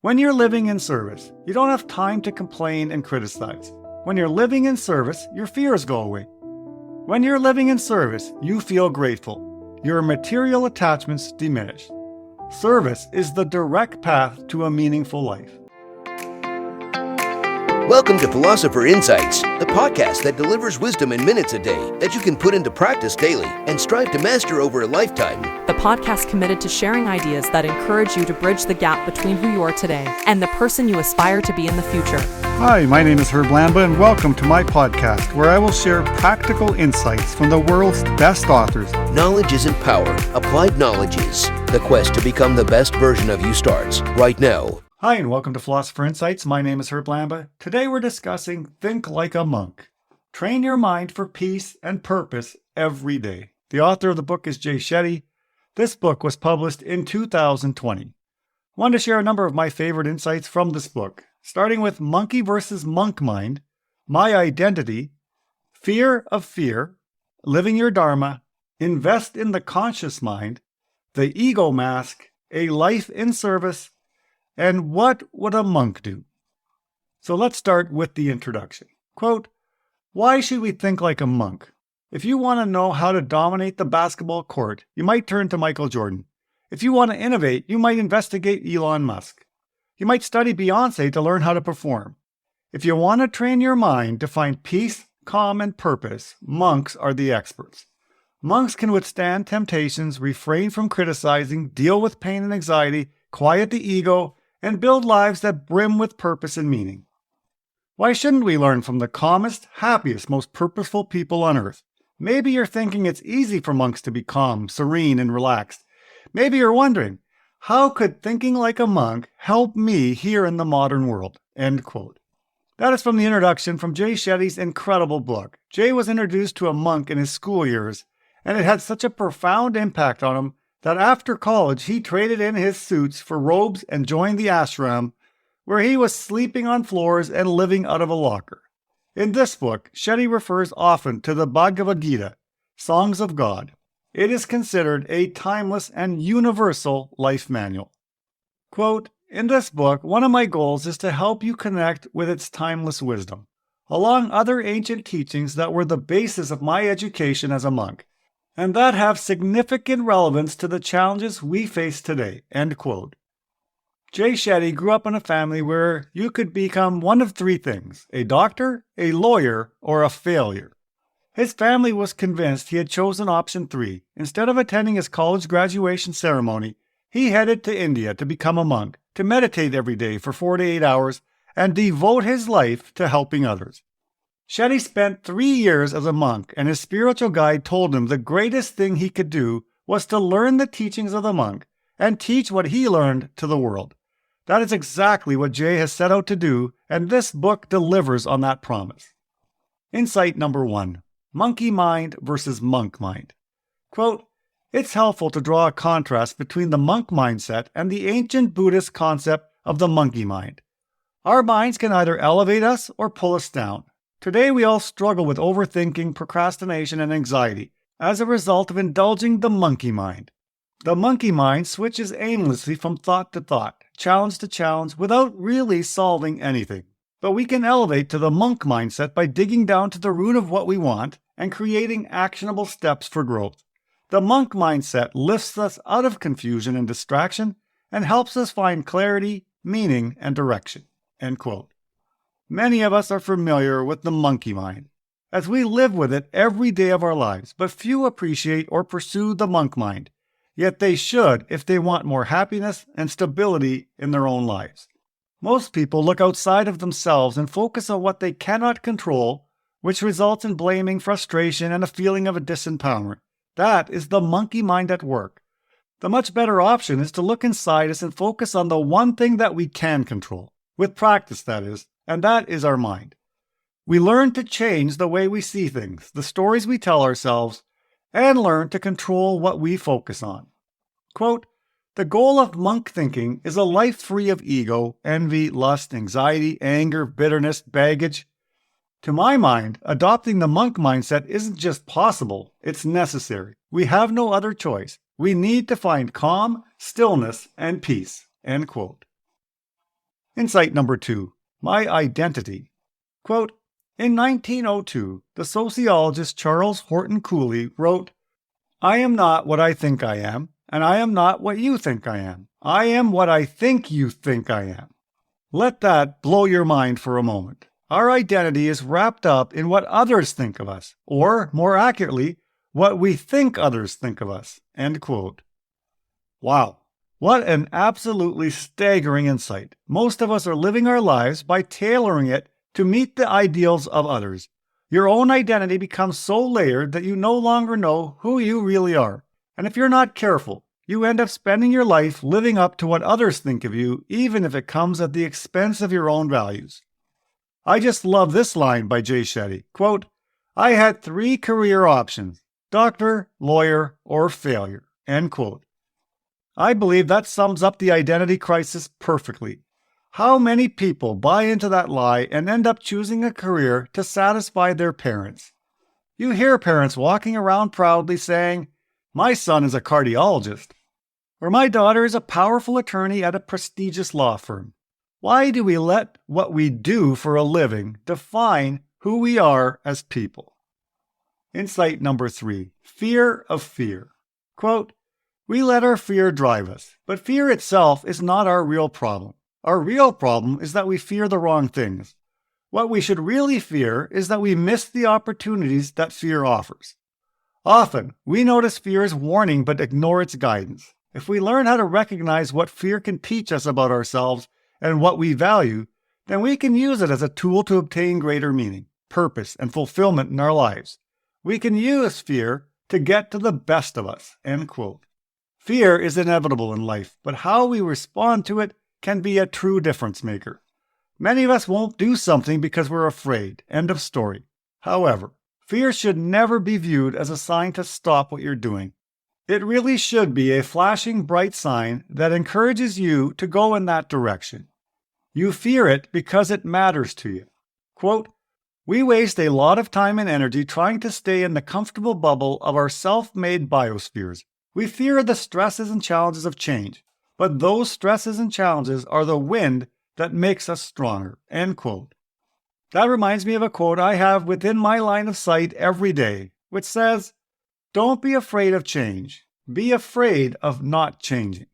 When you're living in service, you don't have time to complain and criticize. When you're living in service, your fears go away. When you're living in service, you feel grateful. Your material attachments diminish. Service is the direct path to a meaningful life. Welcome to Philosopher Insights, the podcast that delivers wisdom in minutes a day that you can put into practice daily and strive to master over a lifetime. The podcast committed to sharing ideas that encourage you to bridge the gap between who you are today and the person you aspire to be in the future. Hi, my name is Herb Lamba, and welcome to my podcast, where I will share practical insights from the world's best authors. Knowledge isn't power. Applied knowledge is. The quest to become the best version of you starts right now. Hi, and welcome to Philosopher Insights. My name is Herb Lamba. Today we're discussing Think Like a Monk. Train your mind for peace and purpose every day. The author of the book is Shetty. This book was published in 2020. I want to share a number of my favorite insights from this book, starting with Monkey versus Monk Mind, My Identity, Fear of Fear, Living Your Dharma, Invest in the Conscious Mind, The Ego Mask, A Life in Service, and What Would a Monk Do? So let's start with the introduction. Quote, why should we think like a monk? If you want to know how to dominate the basketball court, you might turn to Michael Jordan. If you want to innovate, you might investigate Elon Musk. You might study Beyonce to learn how to perform. If you want to train your mind to find peace, calm, and purpose, monks are the experts. Monks can withstand temptations, refrain from criticizing, deal with pain and anxiety, quiet the ego, and build lives that brim with purpose and meaning. Why shouldn't we learn from the calmest, happiest, most purposeful people on earth? Maybe you're thinking it's easy for monks to be calm, serene, and relaxed. Maybe you're wondering, how could thinking like a monk help me here in the modern world? End quote. That is from the introduction from Jay Shetty's incredible book. Jay was introduced to a monk in his school years, and it had such a profound impact on him that after college he traded in his suits for robes and joined the ashram, where he was sleeping on floors and living out of a locker. In this book, Shetty refers often to the Bhagavad Gita, Songs of God. It is considered a timeless and universal life manual. Quote, in this book, one of my goals is to help you connect with its timeless wisdom, along other ancient teachings that were the basis of my education as a monk, and that have significant relevance to the challenges we face today, end quote. Jay Shetty grew up in a family where you could become one of three things: a doctor, a lawyer, or a failure. His family was convinced he had chosen option 3. Instead of attending his college graduation ceremony, he headed to India to become a monk, to meditate every day for 4 to 8 hours, and devote his life to helping others. Shetty spent 3 years as a monk, and his spiritual guide told him the greatest thing he could do was to learn the teachings of the monk and teach what he learned to the world. That is exactly what Jay has set out to do, and this book delivers on that promise. Insight number 1. Monkey mind versus monk mind. Quote, it's helpful to draw a contrast between the monk mindset and the ancient Buddhist concept of the monkey mind. Our minds can either elevate us or pull us down. Today we all struggle with overthinking, procrastination, and anxiety as a result of indulging the monkey mind. The monkey mind switches aimlessly from thought to thought, challenge to challenge, without really solving anything. But we can elevate to the monk mindset by digging down to the root of what we want and creating actionable steps for growth. The monk mindset lifts us out of confusion and distraction and helps us find clarity, meaning, and direction. End quote. Many of us are familiar with the monkey mind, as we live with it every day of our lives, but few appreciate or pursue the monk mind. Yet they should if they want more happiness and stability in their own lives. Most people look outside of themselves and focus on what they cannot control, which results in blaming, frustration, and a feeling of a disempowerment. That is the monkey mind at work. The much better option is to look inside us and focus on the one thing that we can control, with practice that is, and that is our mind. We learn to change the way we see things, the stories we tell ourselves, and learn to control what we focus on. Quote, the goal of monk thinking is a life free of ego, envy, lust, anxiety, anger, bitterness, baggage. To my mind, adopting the monk mindset isn't just possible, it's necessary. We have no other choice. We need to find calm, stillness, and peace. End quote. Insight number 2, my identity. Quote, in 1902, the sociologist Charles Horton Cooley wrote, I am not what I think I am, and I am not what you think I am. I am what I think you think I am. Let that blow your mind for a moment. Our identity is wrapped up in what others think of us, or, more accurately, what we think others think of us. End quote. Wow, what an absolutely staggering insight. Most of us are living our lives by tailoring it to meet the ideals of others. Your own identity becomes so layered that you no longer know who you really are. And if you're not careful, you end up spending your life living up to what others think of you, even if it comes at the expense of your own values. I just love this line by Shetty. Quote, I had 3 career options, doctor, lawyer, or failure. End quote. I believe that sums up the identity crisis perfectly. How many people buy into that lie and end up choosing a career to satisfy their parents? You hear parents walking around proudly saying, my son is a cardiologist, or my daughter is a powerful attorney at a prestigious law firm. Why do we let what we do for a living define who we are as people? Insight number 3, fear of fear. Quote, we let our fear drive us, but fear itself is not our real problem. Our real problem is that we fear the wrong things. What we should really fear is that we miss the opportunities that fear offers. Often, we notice fear's warning but ignore its guidance. If we learn how to recognize what fear can teach us about ourselves and what we value, then we can use it as a tool to obtain greater meaning, purpose, and fulfillment in our lives. We can use fear to get to the best of us. End quote. Fear is inevitable in life, but how we respond to it can be a true difference maker. Many of us won't do something because we're afraid. End of story. However, fear should never be viewed as a sign to stop what you're doing. It really should be a flashing bright sign that encourages you to go in that direction. You fear it because it matters to you. Quote, we waste a lot of time and energy trying to stay in the comfortable bubble of our self-made biospheres. We fear the stresses and challenges of change, but those stresses and challenges are the wind that makes us stronger. End quote. That reminds me of a quote I have within my line of sight every day, which says, don't be afraid of change. Be afraid of not changing.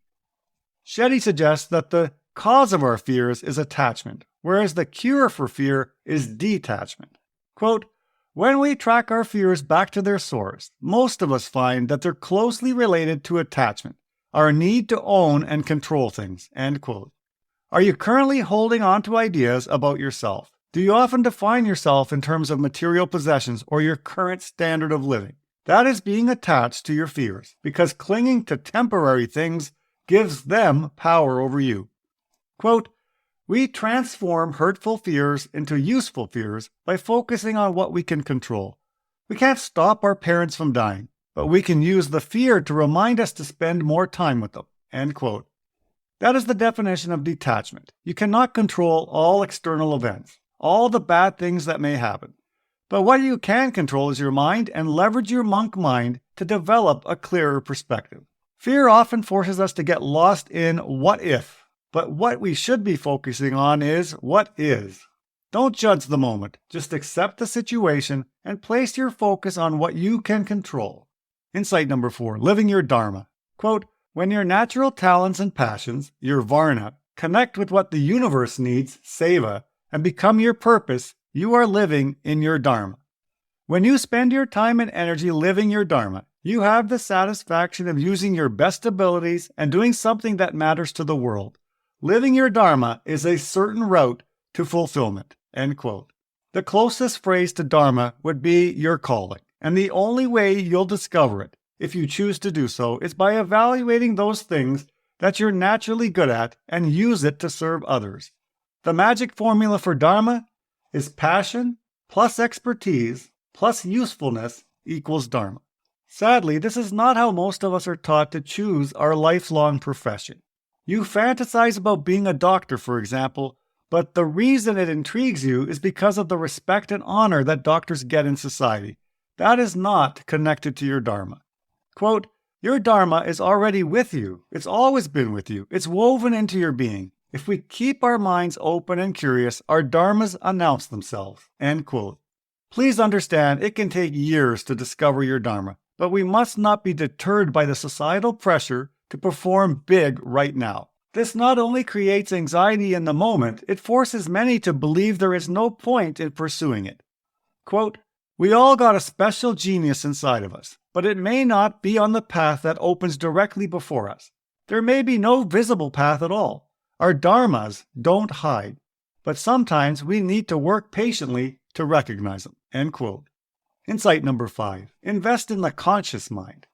Shetty suggests that the cause of our fears is attachment, whereas the cure for fear is detachment. Quote, when we track our fears back to their source, most of us find that they're closely related to attachment, our need to own and control things. End quote. Are you currently holding on to ideas about yourself? Do you often define yourself in terms of material possessions or your current standard of living? That is being attached to your fears, because clinging to temporary things gives them power over you. Quote, we transform hurtful fears into useful fears by focusing on what we can control. We can't stop our parents from dying, but we can use the fear to remind us to spend more time with them. End quote. That is the definition of detachment. You cannot control all external events, all the bad things that may happen. But what you can control is your mind, and leverage your monk mind to develop a clearer perspective. Fear often forces us to get lost in what if, but what we should be focusing on is what is. Don't judge the moment, just accept the situation and place your focus on what you can control. Insight number 4, living your dharma. Quote, when your natural talents and passions, your varna, connect with what the universe needs, seva, and become your purpose, you are living in your dharma. When you spend your time and energy living your dharma, you have the satisfaction of using your best abilities and doing something that matters to the world. Living your dharma is a certain route to fulfillment. End quote. The closest phrase to dharma would be your calling, and the only way you'll discover it, if you choose to do so, is by evaluating those things that you're naturally good at and use it to serve others. The magic formula for dharma is passion plus expertise plus usefulness equals dharma. Sadly, this is not how most of us are taught to choose our lifelong profession. You fantasize about being a doctor, for example, but the reason it intrigues you is because of the respect and honor that doctors get in society. That is not connected to your dharma. Quote, your dharma is already with you. It's always been with you. It's woven into your being. If we keep our minds open and curious, our dharmas announce themselves. End quote. Please understand it can take years to discover your dharma, but we must not be deterred by the societal pressure to perform big right now. This not only creates anxiety in the moment, it forces many to believe there is no point in pursuing it. Quote, "We all got a special genius inside of us, but it may not be on the path that opens directly before us. There may be no visible path at all. Our dharmas don't hide, but sometimes we need to work patiently to recognize them." End quote. Insight number 5. Invest in the conscious mind.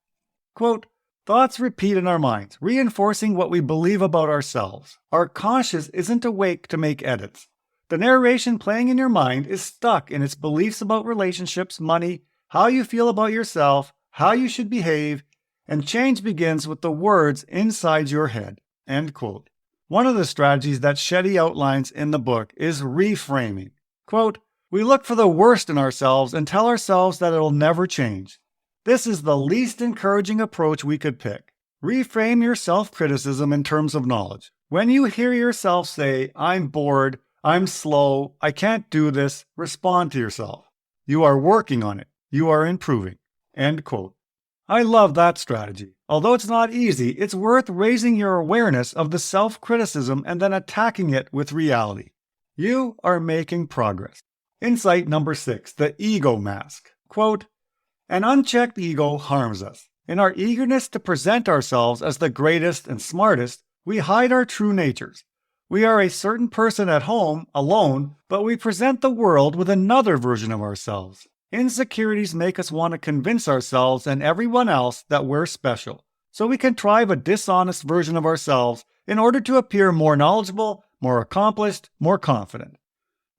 Quote, "Thoughts repeat in our minds, reinforcing what we believe about ourselves. Our conscious isn't awake to make edits. The narration playing in your mind is stuck in its beliefs about relationships, money, how you feel about yourself, how you should behave, and change begins with the words inside your head." End quote. One of the strategies that Shetty outlines in the book is reframing. Quote, "We look for the worst in ourselves and tell ourselves that it'll never change. This is the least encouraging approach we could pick. Reframe your self-criticism in terms of knowledge. When you hear yourself say, 'I'm bored, I'm slow, I can't do this,' respond to yourself. You are working on it. You are improving." End quote. I love that strategy. Although it's not easy, it's worth raising your awareness of the self-criticism and then attacking it with reality. You are making progress. Insight number 6, the ego mask. Quote, "An unchecked ego harms us. In our eagerness to present ourselves as the greatest and smartest, we hide our true natures. We are a certain person at home, alone, but we present the world with another version of ourselves. Insecurities make us want to convince ourselves and everyone else that we're special, so we contrive a dishonest version of ourselves in order to appear more knowledgeable, more accomplished, more confident.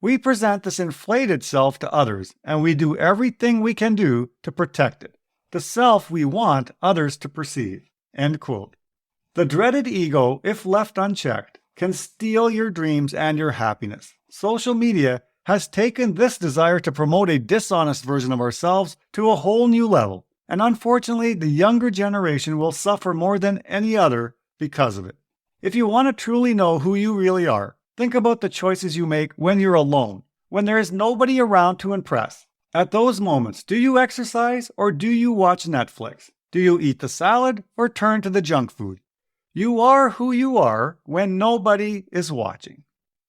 We present this inflated self to others, and we do everything we can do to protect it, the self we want others to perceive." End quote. The dreaded ego, if left unchecked, can steal your dreams and your happiness. Social media has taken this desire to promote a dishonest version of ourselves to a whole new level, and unfortunately, the younger generation will suffer more than any other because of it. If you want to truly know who you really are, think about the choices you make when you're alone, when there is nobody around to impress. At those moments, do you exercise or do you watch Netflix? Do you eat the salad or turn to the junk food? You are who you are when nobody is watching.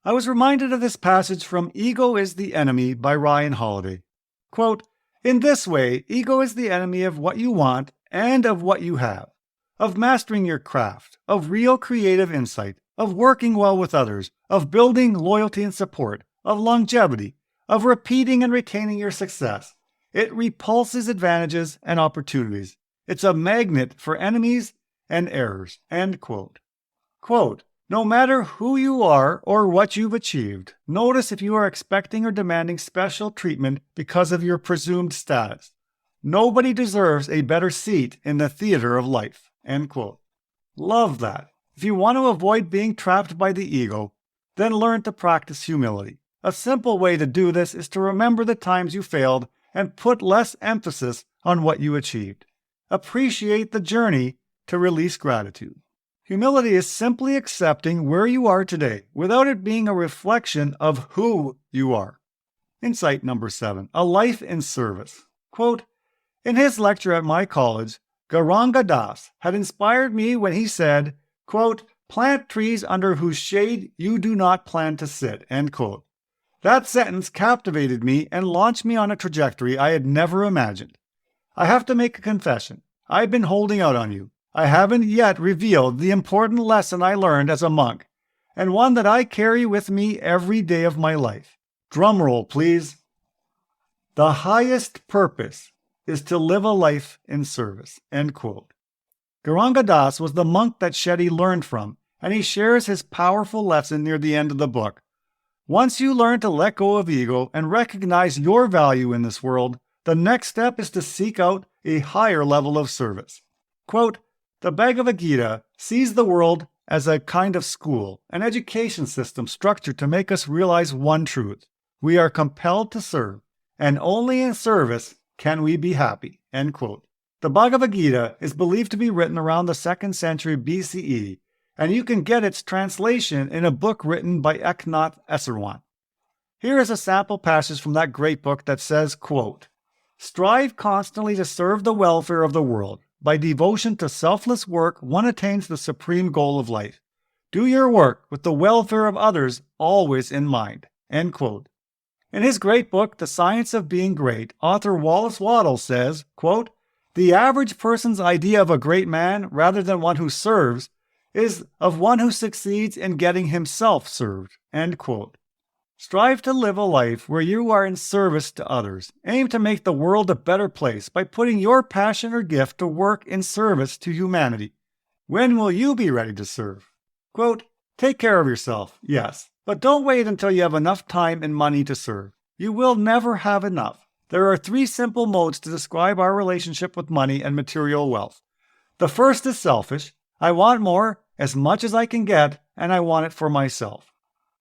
I was reminded of this passage from Ego is the Enemy by Ryan Holiday. Quote, "In this way, ego is the enemy of what you want and of what you have, of mastering your craft, of real creative insight, of working well with others, of building loyalty and support, of longevity, of repeating and retaining your success. It repulses advantages and opportunities. It's a magnet for enemies and errors." End quote. Quote, "No matter who you are or what you've achieved, notice if you are expecting or demanding special treatment because of your presumed status. Nobody deserves a better seat in the theater of life." End quote. Love that. If you want to avoid being trapped by the ego, then learn to practice humility. A simple way to do this is to remember the times you failed and put less emphasis on what you achieved. Appreciate the journey to release gratitude. Humility is simply accepting where you are today without it being a reflection of who you are. Insight number 7, a life in service. Quote, "In his lecture at my college, Gauranga Das had inspired me when he said, quote, 'Plant trees under whose shade you do not plan to sit,' end quote. That sentence captivated me and launched me on a trajectory I had never imagined. I have to make a confession. I've been holding out on you. I haven't yet revealed the important lesson I learned as a monk, and one that I carry with me every day of my life. Drumroll, please. The highest purpose is to live a life in service." End quote. Gauranga Das was the monk that Shetty learned from, and he shares his powerful lesson near the end of the book. Once you learn to let go of ego and recognize your value in this world, the next step is to seek out a higher level of service. Quote, "The Bhagavad Gita sees the world as a kind of school, an education system structured to make us realize one truth. We are compelled to serve, and only in service can we be happy." End quote. The Bhagavad Gita is believed to be written around the 2nd century BCE, and you can get its translation in a book written by Eknath Esarwan. Here is a sample passage from that great book that says, quote, "Strive constantly to serve the welfare of the world. By devotion to selfless work, one attains the supreme goal of life. Do your work with the welfare of others always in mind." End quote. In his great book, The Science of Being Great, author Wallace Waddell says, quote, "The average person's idea of a great man, rather than one who serves, is of one who succeeds in getting himself served." End quote. Strive to live a life where you are in service to others. Aim to make the world a better place by putting your passion or gift to work in service to humanity. When will you be ready to serve? Quote, "Take care of yourself, yes, but don't wait until you have enough time and money to serve. You will never have enough. There are 3 simple modes to describe our relationship with money and material wealth. The first is selfish. I want more, as much as I can get, and I want it for myself.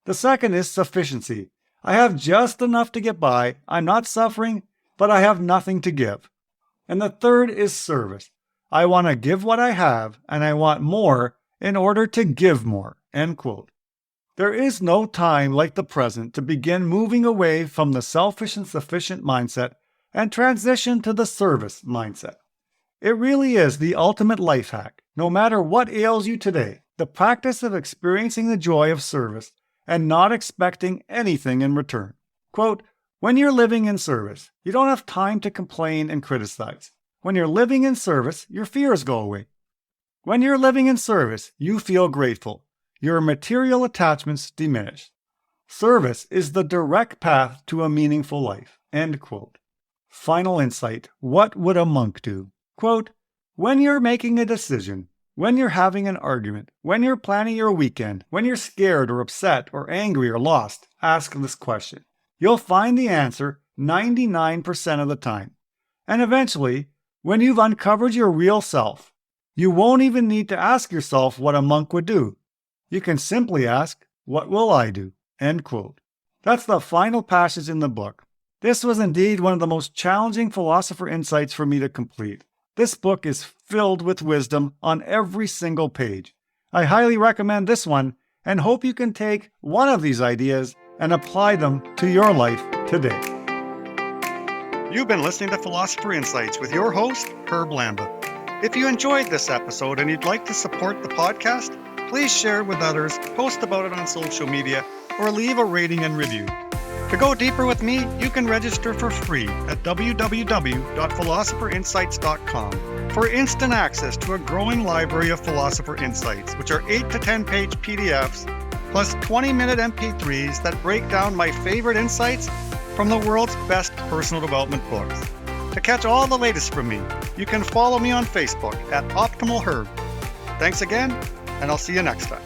The second is sufficiency. I have just enough to get by. I'm not suffering, but I have nothing to give. And the third is service. I want to give what I have, and I want more in order to give more." End quote. There is no time like the present to begin moving away from the selfish and sufficient mindset and transition to the service mindset. It really is the ultimate life hack. No matter what ails you today, the practice of experiencing the joy of service and not expecting anything in return. Quote, "When you're living in service, you don't have time to complain and criticize. When you're living in service, your fears go away. When you're living in service, you feel grateful. Your material attachments diminish. Service is the direct path to a meaningful life." End quote. Final insight. What would a monk do? Quote, "When you're making a decision, when you're having an argument, when you're planning your weekend, when you're scared or upset or angry or lost, ask this question. You'll find the answer 99% of the time. And eventually, when you've uncovered your real self, you won't even need to ask yourself what a monk would do. You can simply ask, what will I do?" End quote. That's the final passage in the book. This was indeed one of the most challenging philosopher insights for me to complete. This book is filled with wisdom on every single page. I highly recommend this one and hope you can take one of these ideas and apply them to your life today. You've been listening to Philosopher Insights with your host, Herb Lamba. If you enjoyed this episode and you'd like to support the podcast, please share it with others, post about it on social media, or leave a rating and review. To go deeper with me, you can register for free at www.philosopherinsights.com for instant access to a growing library of Philosopher Insights, which are 8 to 10-page PDFs, plus 20-minute MP3s that break down my favorite insights from the world's best personal development books. To catch all the latest from me, you can follow me on Facebook at Optimal Herb. Thanks again, and I'll see you next time.